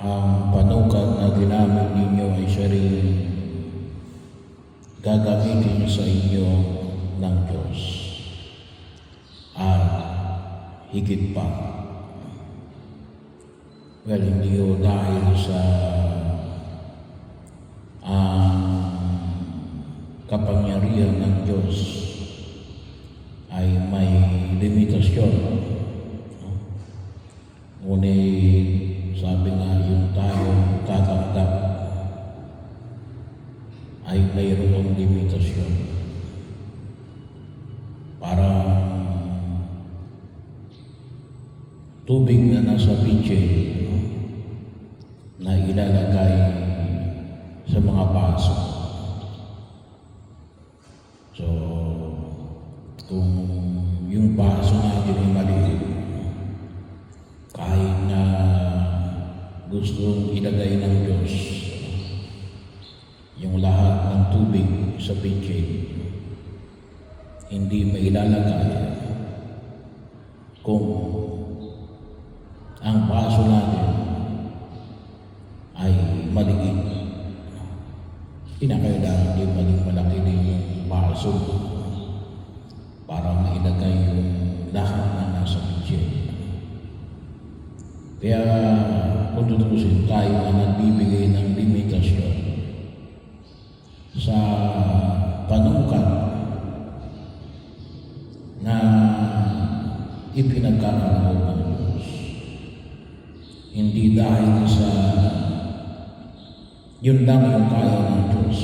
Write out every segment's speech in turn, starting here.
ang panukat na ginamit ninyo ay siya rin gagamitin sa inyo ng Diyos. At higit pa, well, hindi ho dahil sa kapangyarihan ng Diyos ay may limitasyon. Ngunit sabi nga yung tayong tatanggap ay mayroong limitasyon. Parang tubig na nasa pitcher na ilalagay sa mga baso. So, kung yung baso natin ay maliit, kahit na gustong ilagay ng Diyos yung lahat ng tubig sa pitcher, hindi mailalagay kung ang baso natin ay maliit. Kinakailangan din maging malaki din yung baso para mailagay yung lahat na nasa pitcher. Kaya kung tutusin, tayo na nagbibigay ng limitasyon sa panukat na ipinagkakaloob ng Diyos. Hindi dahil sa yun lang yung kaya ng Diyos,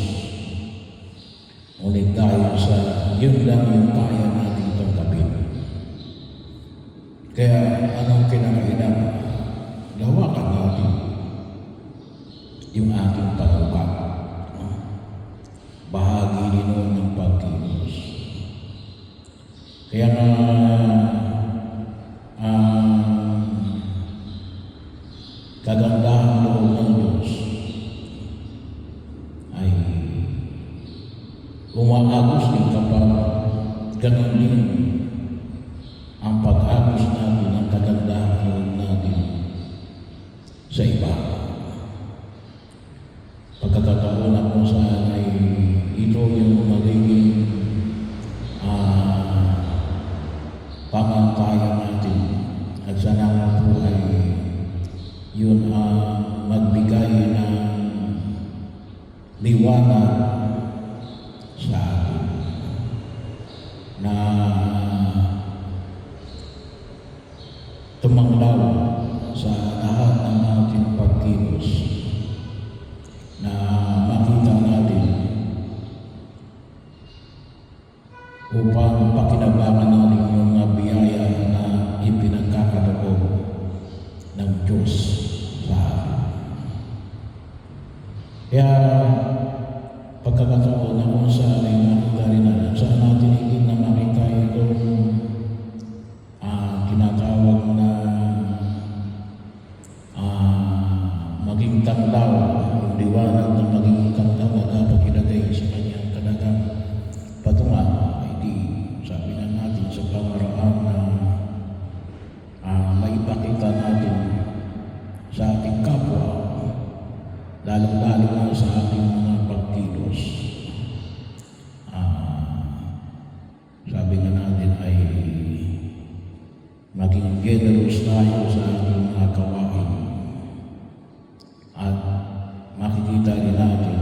ngunit dahil sa yun lang yung kaya natin tanggapin. Kaya anong kinakailangan? Lawakan natin yung ating panukat. Bahagi din ng pagkilos. Kaya nga kagandahan loob ng Diyos ay umaagos din kapag ganun din ang pag-agos natin ng kagandahan loob natin sa iba. Pagkakataon na kung saan ay ito yung magiging pamantayan natin at sana po ay yun magbigay ng liwanag sa atin na tumanglaw sa lahat ng ating pagkilos, na makita natin upang pakinabangan natin yung biyaya na ipinagkakaloob ng Diyos sa atin. Kaya pagkakataon na kung saan ay makita rin natin, saan natin higit na makita itong tinatawag na maging tanglaw, yung liwanag na maging tanglaw na dapat ilagay sa kanyang talagang patungan. Ay di, sabi na natin sa pamaraan na maipakita natin sa ating kapwa, lalong-lalo na sa ating mga pagkilos. Sabi nga natin ay maging generous tayo sa ating mga gawain. At makikita rin natin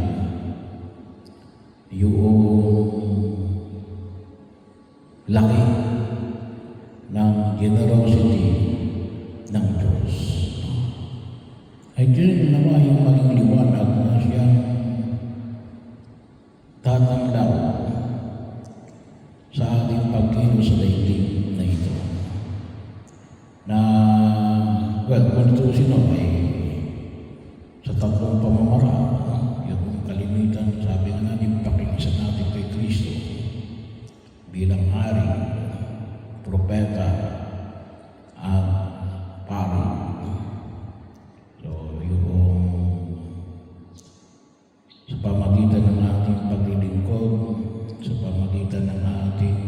yung laki ng generosity ng Diyos. Ay dyan naman yung maging liwanag na siyang tatanglaw sa ating pagkilos sa daigdig na ito. Na, well, kung ito ay sa tatlong pamamaraan, yung kalimitan, sabi nga natin, pakikisan natin kay Kristo bilang hari, propeta, at pari. So, yung sa pamagitan ng ating paglilingkod, sa pamagitan ng ating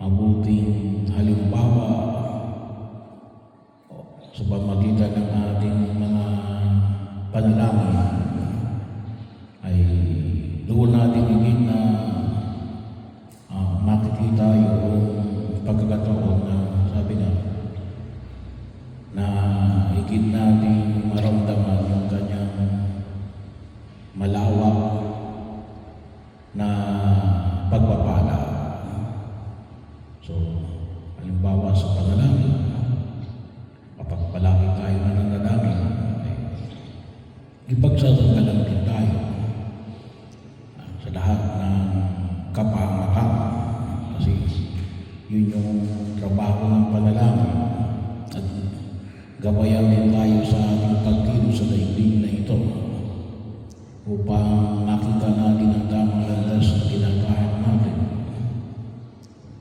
mabuting halimbawa, sa pamagitan ng ating mga panalangin ay doon natin higit na makikita yung pagkakataon na sabi nga na higit natin maramdaman yung kanyang malawak na pagpapala. So, halimbawa sa panalangin, kapag palagi tayo na nanalangin, ipagsasanggalan din tayo sa lahat ng kapahamakan. Kasi yun yung trabaho ng panalangin. At gabayan din tayo sa ating pagkilos sa daigdig na ito upang makita natin ang tamang landas na kinakaharap natin.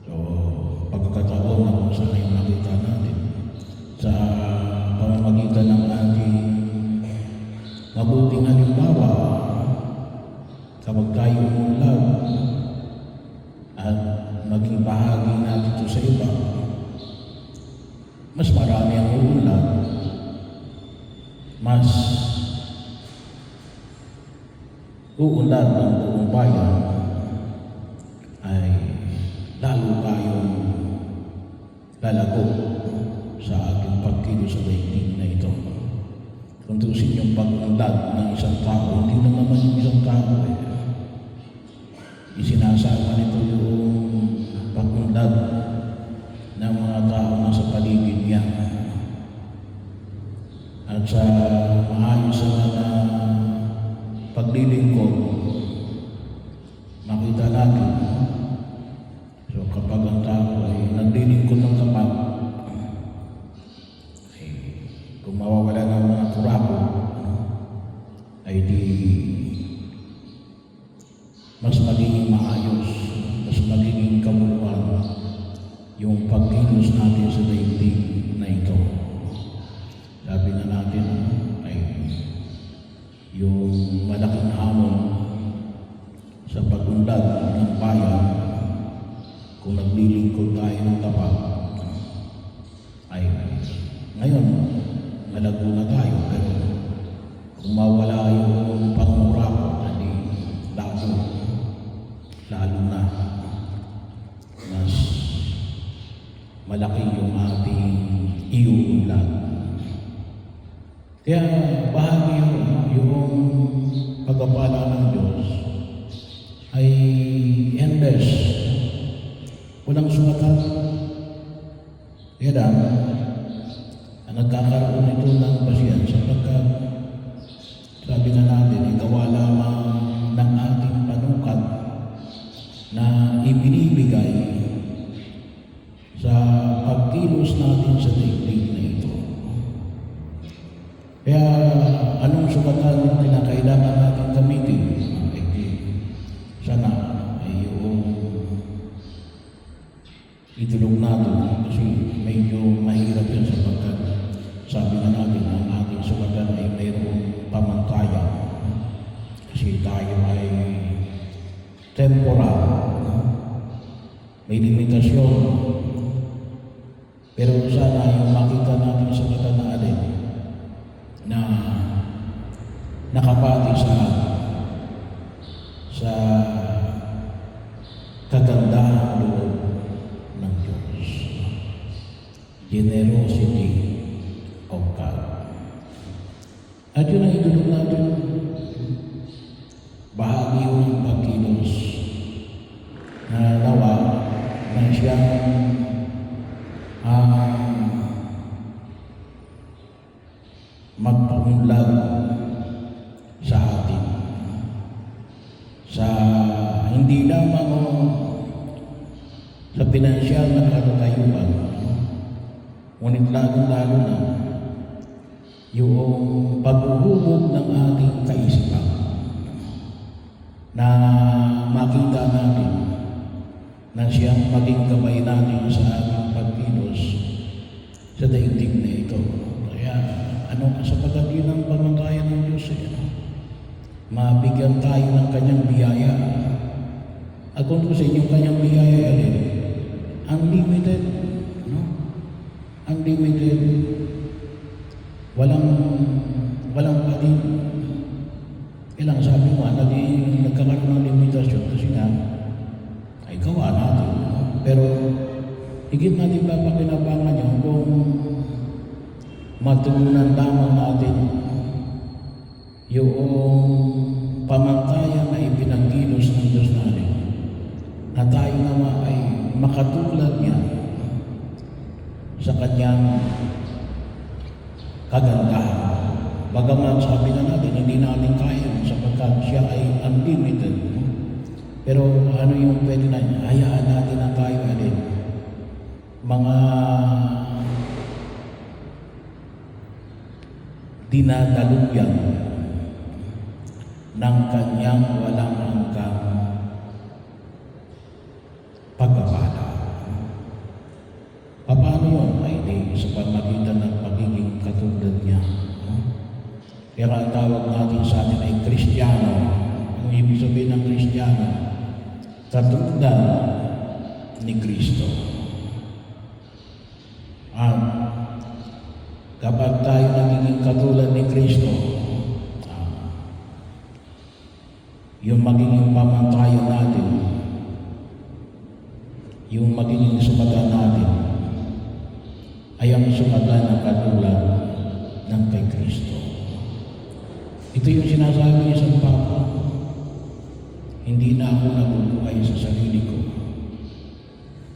So, pagkakataon na kung saan yung makita natin sa pamamagitan ng ating mabuting halimbawa kapag tayo umunlad at maging bahagi natin ito sa iba, mas marami ang uunlad, mas uunlad ng buong bayan, ay lalo tayong lalago sa ating pagkilos sa daigdig na ito. Kung tusin yung pag-unlad ng isang tao, hindi na naman yung isang tao isinasama nito yung pag-unlad ng mga tao na sa paligid niya. At sa maayos na paglilingkod, makita natin. So kapag ang tao ay naglilingkod ng kapag, kung mawawala ng mga kurako, ay di mas magiging maayos, mas magiging kamuluan yung pagkilos natin sa daigdig na ito. Sabi na natin ay yung malaking hamon sa pag-unlad ng bayan kung naglilingkod tayo ng tapat ay ngayon malago na tayo, pero kung mawala yung pangungurako, hindi lalo na mas malaki yung ating iuunlad. Kaya bahagi yung pagpapala ng Diyos ay endless. Walang sumatan. Kaya dapat nagkakaroon ito ng pasiyan sapagkat sabi nga natin, gawa lamang ng ating panukat na ibinibigay sa pagkilos natin sa daigdig na ito. Kaya anong sukatan yung kinakailangan natin gamitin? Sana ay yung idulog natin kasi medyo mahirap yan sapagkat sabi nga natin ang ating sukatan ay mayroong pamantayan kasi tayo ay temporal, may limitasyon. Pero sana yung makita natin sa mata na alin na nakapati sa kagandahan loob ng Diyos. Generosity of God. At yun ang idulog natin. Bahagi yung pagkilos na nawa na siyang magpaunlad sa atin. Sa hindi lamang sa pinansyal na katatayuan, ngunit lalo na yung paghuhubog ng ating kaisipan na makita natin na siyang maging gabay natin sa ating pagkilos sa daigdig na ito. Kaya sapagkat yun ang pamantayan ng Diyos. Mabigyan tayo ng kanyang biyaya. At kung sa inyong kanyang biyaya, unlimited. Unlimited. walang pati. Kailang sabi mo, nagkakaroon ng limitasyon kasi nga, ay gawa natin. Pero, higit natin papakinabangan yun kung matugunan lamang natin yung pamantayan na ipinagkilos ng Diyos natin, na tayo naman ay makatulad niya sa kanyang kagandahan. Bagaman sabi na natin, hindi natin kaya sapagkat siya ay unlimited. Pero ano yung pwede na, hayaan natin na tayo mga dinadaluyan ng kanyang walang hanggang pagpapala. Paano yun? Ay di sa pamagitan ng pagiging katulad niya. Kaya ang tawag natin sa atin ay Kristiyano. Ang ibig sabihin ng Kristiyano, katulad ni Kristo. At kapag tayo nagiging katulad ni Kristo, yung magiging pamantayan natin, yung magiging sumatan natin, ay ang sumatan ng katulad ng kay Kristo. Ito yung sinasabi ni San Pablo, hindi na ako nabubuhay sa sarili ko,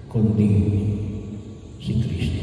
kundi si Kristo.